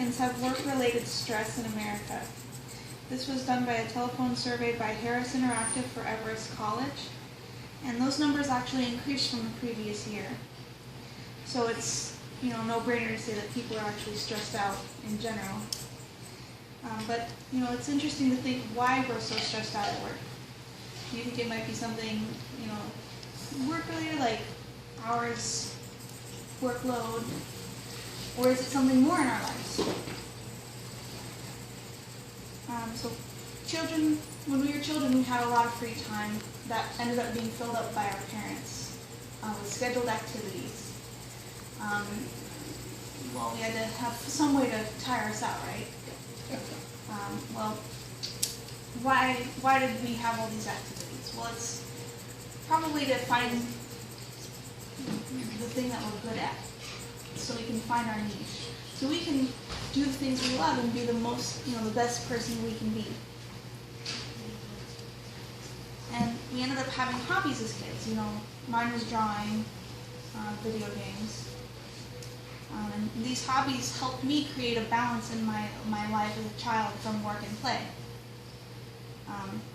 Americans have work-related stress in America. This was done by a telephone survey by Harris Interactive for Everest College, and those numbers actually increased from the previous year. So it's, no-brainer to say that people are actually stressed out in general. But it's interesting to think why we're so stressed out at work. Do you think it might be something, work-related, like hours, workload, or is it something more in our lives? So children, when we were children, we had a lot of free time that ended up being filled up by our parents with scheduled activities. Well, we had to have some way to tire us out, right? Why did we have all these activities? Well, it's probably to find the thing that we're good at, so we can find our niche. So we can do the things we love and be the most, the best person we can be. And we ended up having hobbies as kids. Mine was drawing, video games. And these hobbies helped me create a balance in my life as a child from work and play.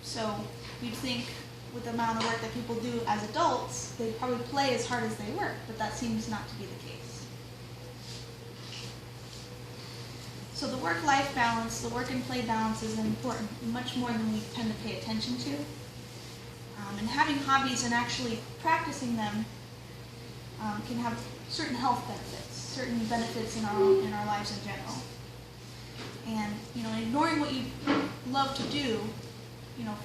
So you'd think with the amount of work that people do as adults, they probably play as hard as they work, but that seems not to be the case. So the work-life balance, the work and play balance is important, much more than we tend to pay attention to. And having hobbies and actually practicing them can have certain health benefits, certain benefits in our lives in general. And ignoring what you love to do,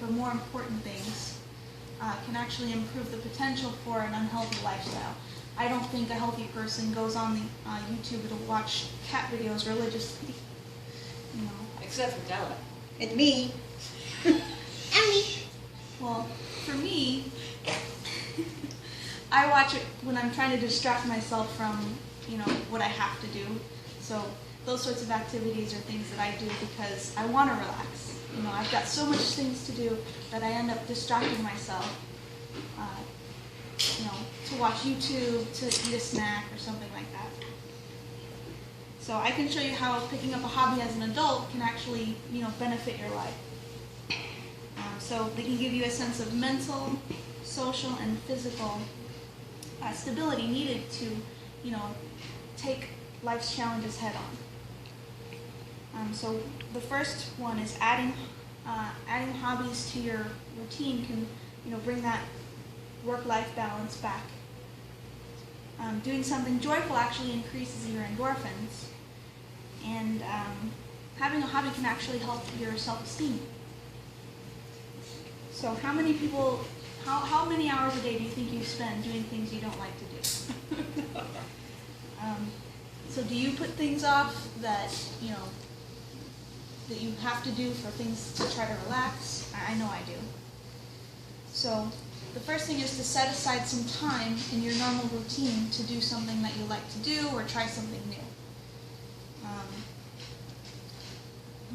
for more important things, can actually improve the potential for an unhealthy lifestyle. I don't think a healthy person goes on the YouTube to watch cat videos religiously. Except for Della. And me. And me. Well, for me, I watch it when I'm trying to distract myself from, what I have to do. So those sorts of activities are things that I do because I want to relax. I've got so much things to do that I end up distracting myself, to watch YouTube, to eat a snack or something like that. So I can show you how picking up a hobby as an adult can actually, benefit your life. So they can give you a sense of mental, social, and physical stability needed to, take life's challenges head on. So the first one is adding hobbies to your routine can, bring that work-life balance back. Doing something joyful actually increases your endorphins, and having a hobby can actually help your self-esteem. So how many hours a day do you think you spend doing things you don't like to do? So do you put things off that that you have to do for things to try to relax? I know I do. So the first thing is to set aside some time in your normal routine to do something that you like to do or try something new.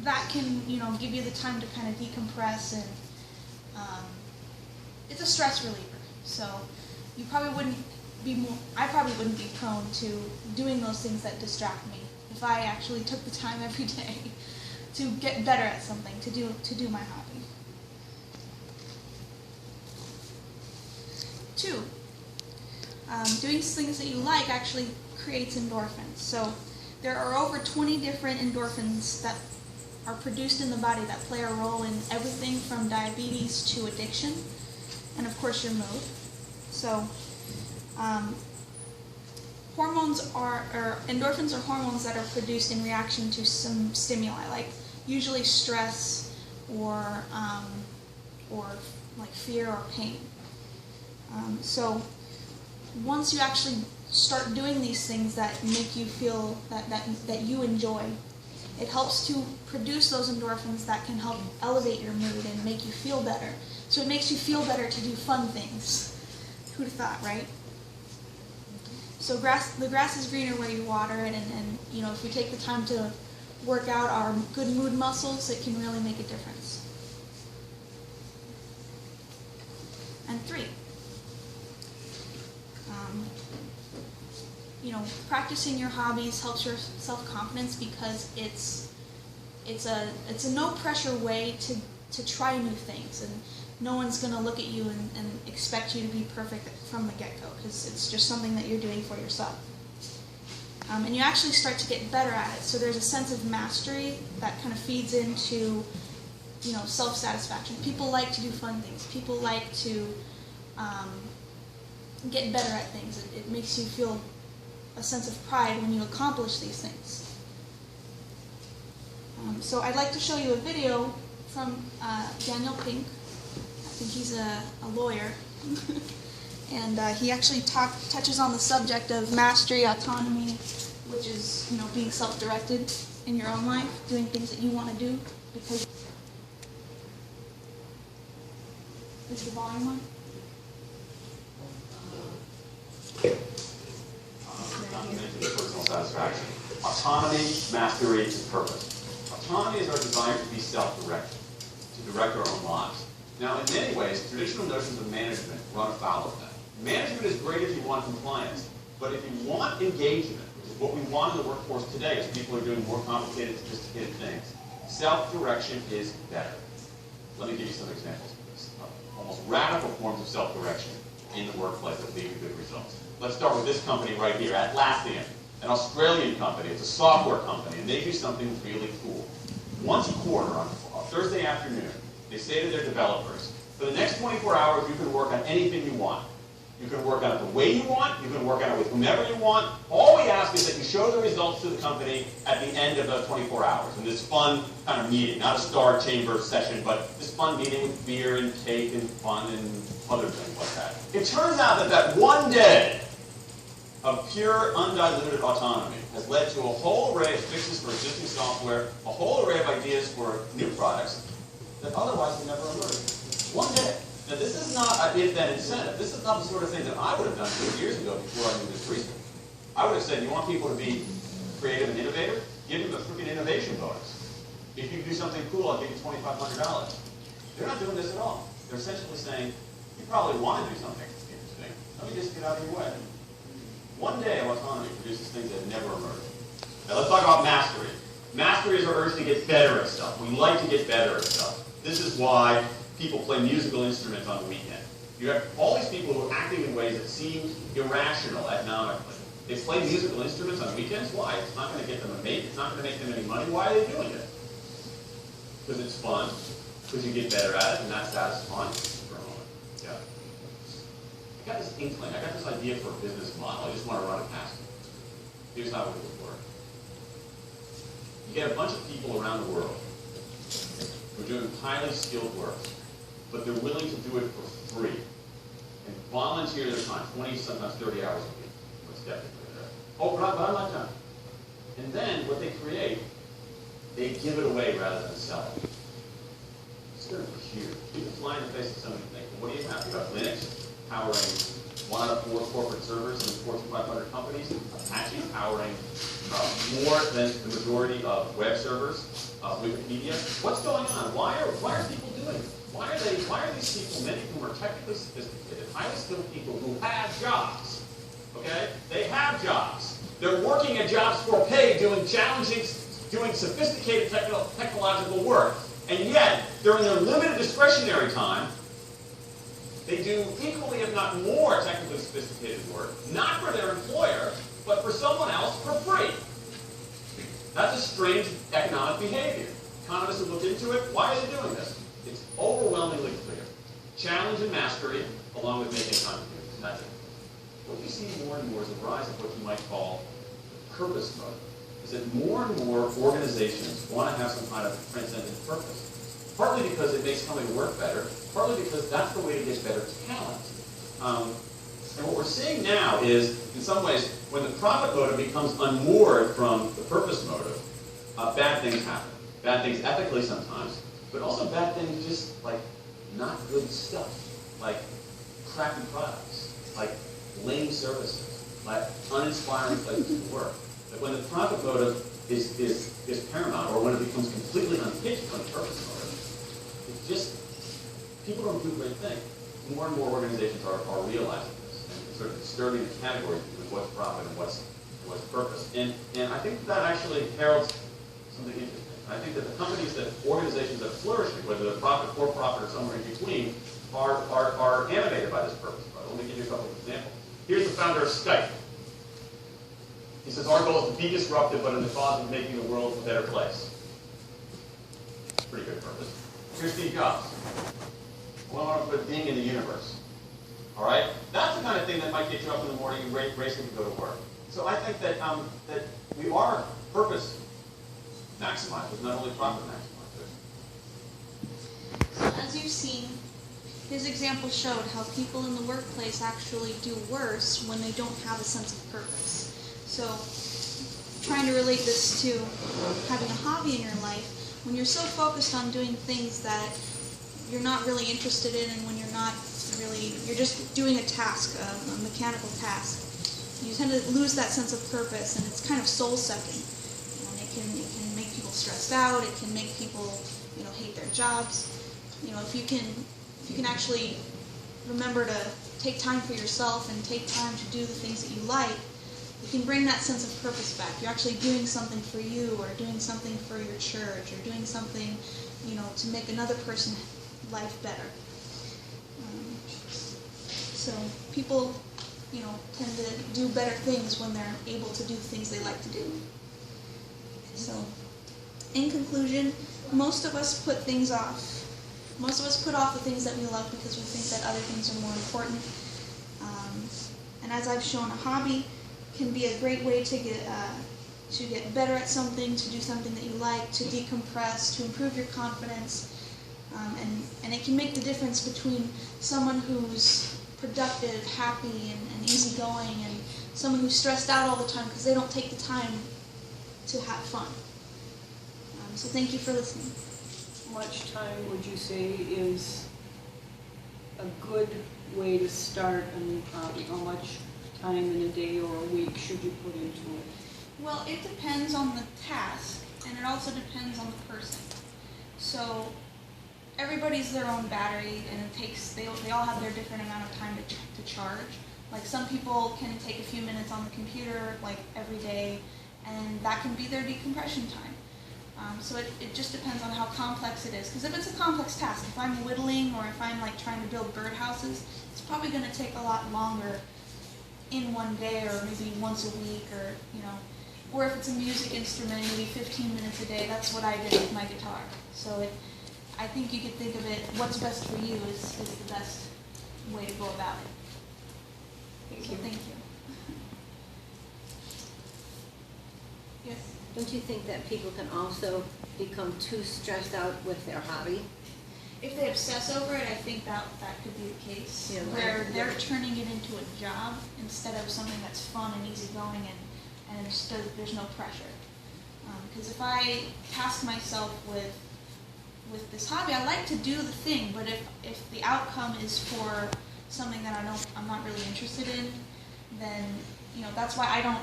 That can, give you the time to kind of decompress, and it's a stress reliever. So you probably I probably wouldn't be prone to doing those things that distract me if I actually took the time every day to get better at something, to do my hobby. 2, doing things that you like actually creates endorphins. So there are over 20 different endorphins that are produced in the body that play a role in everything from diabetes to addiction, and of course your mood. So endorphins are hormones that are produced in reaction to some stimuli, like usually stress or like fear or pain. So once you actually start doing these things that make you feel that you enjoy, it helps to produce those endorphins that can help elevate your mood and make you feel better. So it makes you feel better to do fun things. Who'd have thought, right? So the grass is greener where you water it, and if we take the time to work out our good mood muscles, it can really make a difference. And 3, practicing your hobbies helps your self-confidence because it's a no pressure way to try new things, and no one's going to look at you and expect you to be perfect from the get-go, because it's just something that you're doing for yourself. And you actually start to get better at it, so there's a sense of mastery that kind of feeds into self-satisfaction. People like to do fun things. People like to get better at things. It makes you feel a sense of pride when you accomplish these things. So I'd like to show you a video from Daniel Pink. I think he's a lawyer. And he actually touches on the subject of mastery, autonomy, which is being self-directed in your own life, doing things that you want to do because. Is the volume on? Personal satisfaction. Autonomy, mastery, and purpose. Autonomy is our desire to be self-directed, to direct our own lives. Now, in many ways, traditional notions of management run afoul of that. Management is great if you want compliance, but if you want engagement, which is what we want in the workforce today as people are doing more complicated, sophisticated things, self-direction is better. Let me give you some examples of this. Almost radical forms of self-direction in the workplace that lead to good results. Let's start with this company right here, Atlassian, an Australian company. It's a software company, and they do something really cool. Once a quarter, on Thursday afternoon, they say to their developers, for the next 24 hours, you can work on anything you want. You can work on it the way you want. You can work on it with whomever you want. All we ask is that you show the results to the company at the end of those 24 hours in this fun kind of meeting, not a star chamber session, but this fun meeting with beer and cake and fun and other things like that. It turns out that one day of pure, undiluted autonomy has led to a whole array of fixes for existing software, a whole array of ideas for new products that otherwise would never emerge. One day. Now, this is not an if-then incentive. This is not the sort of thing that I would have done 2 years ago before I knew this research. I would have said, you want people to be creative and innovative? Give them a freaking innovation bonus. If you do something cool, I'll give you $2,500. They're not doing this at all. They're essentially saying, you probably want to do something interesting. Let me just get out of your way. One day of autonomy produces things that never emerge. Now, let's talk about mastery. Mastery is our urge to get better at stuff. We like to get better at stuff. This is why people play musical instruments on the weekend. You have all these people who are acting in ways that seem irrational economically. They play musical instruments on weekends. Why? It's not going to get them a mate. It's not going to make them any money. Why are they doing it? Because it's fun. Because you get better at it, and that's satisfying for a moment. Yeah. I got this inkling. I got this idea for a business model. I just want to run it past you. Here's how it would work. You get a bunch of people around the world who are doing highly skilled work, but they're willing to do it for free and volunteer their time, 20, sometimes 30 hours a week. Let's definitely do that. Oh, but I'm not done. And then what they create, they give it away rather than sell it. It's going to be huge. You can fly in the face of somebody and think, well, what do you have? You've got Linux powering 1 out of 4 corporate servers in Fortune 500 companies, Apache powering more than the majority of web servers, Wikipedia. What's going on? Why are people doing it? Why are these people, many of whom are technically sophisticated, highly skilled people who have jobs, okay? They have jobs. They're working at jobs for pay, doing challenging, doing sophisticated technological work, and yet, during their limited discretionary time, they do equally, if not more, technically sophisticated work, not for their employer, but for someone else for free. That's a strange economic behavior. Economists have looked into it. Why are they doing this? It's overwhelmingly clear. Challenge and mastery, along with making contributions. That's it. What we see more and more is the rise of what you might call the purpose mode. Is that more and more organizations want to have some kind of transcendent purpose. Partly because it makes somebody work better, partly because that's the way to get better talent. And what we're seeing now is, in some ways, when the profit motive becomes unmoored from the purpose motive, bad things happen. Bad things ethically sometimes, but also bad things just like not good stuff, like crappy products, like lame services, like uninspiring places to work. That when the profit motive is paramount, or when it becomes completely unhinged from the purpose motive, it just, people don't do great things. More and more organizations are realizing this. And sort of disturbing the category between what's profit and what's purpose. And I think that actually heralds something interesting. I think that the companies organizations that flourish, whether they're profit, for profit, or somewhere in between, are animated by this purpose. Let me give you a couple of examples. Here's the founder of Skype. He says, our goal is to be disruptive, but in the cause of making the world a better place. Pretty good purpose. Here's Steve Jobs. Well, I want to put being in the universe. All right? That's the kind of thing that might get you up in the morning and racing to go to work. So I think that that we are purpose maximizers, not only profit maximizers. So as you've seen, his example showed how people in the workplace actually do worse when they don't have a sense of purpose. So trying to relate this to having a hobby in your life, when you're so focused on doing things that you're not really interested in, and when you're just doing a task, a mechanical task, you tend to lose that sense of purpose, and it's kind of soul-sucking. And it can make people stressed out. It can make people, hate their jobs. If you can actually remember to take time for yourself and take time to do the things that you like, you can bring that sense of purpose back. You're actually doing something for you, or doing something for your church, or doing something, to make another person's life better. So people, tend to do better things when they're able to do the things they like to do. So, in conclusion, most of us put things off. Most of us put off the things that we love because we think that other things are more important. And as I've shown, a hobby can be a great way to get better at something, to do something that you like, to decompress, to improve your confidence. And it can make the difference between someone who's productive, happy, and easygoing, and someone who's stressed out all the time because they don't take the time to have fun. So thank you for listening. How much time would you say is a good way to start a new hobby? How much time in a day or a week should you put into it? Well, it depends on the task, and it also depends on the person. So everybody's their own battery, and they all have their different amount of time to charge. Like some people can take a few minutes on the computer, like every day, and that can be their decompression time. So it just depends on how complex it is. Because if it's a complex task, if I'm whittling or if I'm like trying to build birdhouses, it's probably going to take a lot longer in one day, or maybe once a week, or if it's a music instrument, maybe 15 minutes a day. That's what I did with my guitar. So I think you could think of it, what's best for you is the best way to go about it. Thank you. Yes? Don't you think that people can also become too stressed out with their hobby? If they obsess over it, I think that could be the case, Yeah, where they're turning it into a job instead of something that's fun and easygoing, and there's no pressure. Because if I task myself with this hobby, I like to do the thing, but if the outcome is for something that I'm not really interested in, then that's why I don't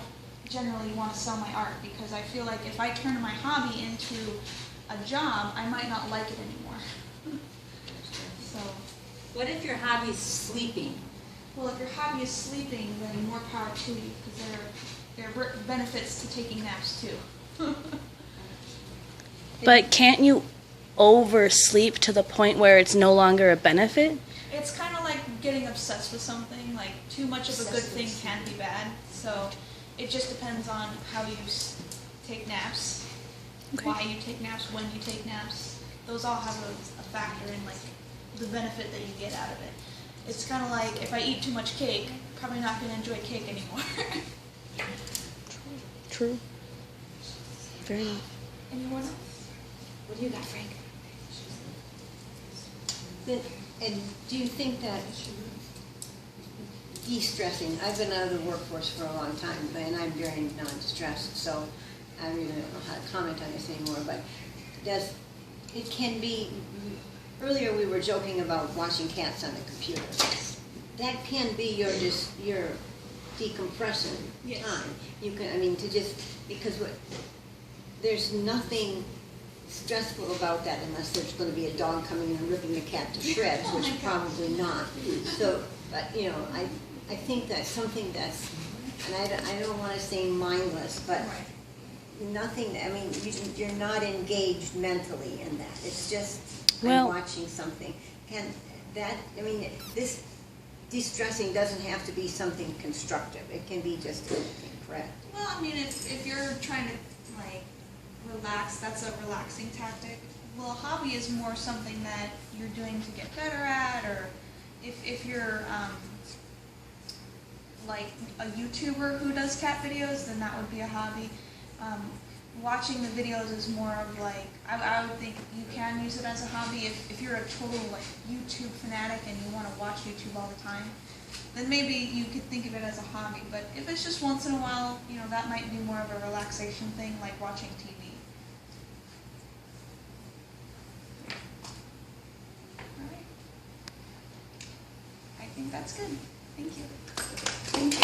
generally want to sell my art, because I feel like if I turn my hobby into a job, I might not like it anymore. So, What if your hobby's sleeping? well, if your hobby is sleeping, then more power to you, because there are benefits to taking naps too. But can't you oversleep to the point where it's no longer a benefit? It's kind of like getting obsessed with something. Like, too much of a good thing can be bad. So it just depends on how you take naps, Okay. why you take naps, when you take naps. Those all have a factor in, like, the benefit that you get out of it. It's kind of like, if I eat too much cake, I'm probably not going to enjoy cake anymore. True. Very nice. Anyone else? What do you got, Frank? And do you think that de-stressing, I've been out of the workforce for a long time, and I'm very non-stressed, so I really don't know how to comment on this anymore, but it can be, earlier we were joking about watching cats on the computer. That can be your decompression Yes. time. You can, because there's nothing stressful about that unless there's going to be a dog coming in and ripping the cat to shreds, Oh which my God. probably not. So, but I I think that's something that's, and I don't want to say mindless, but nothing, I mean, you're not engaged mentally in that. It's just, Well- I'm watching something. And that, I mean, this de-stressing doesn't have to be something constructive. It can be just correct. Well, I mean, if you're trying to like relax, that's a relaxing tactic. Well, a hobby is more something that you're doing to get better at, or if you're like a YouTuber who does cat videos, then that would be a hobby. Watching the videos is more of like, I would think you can use it as a hobby if you're a total like YouTube fanatic and you want to watch YouTube all the time, then maybe you could think of it as a hobby. But if it's just once in a while, you know, that might be more of a relaxation thing, like watching TV. All right. I think that's good. Thank you. Thank you.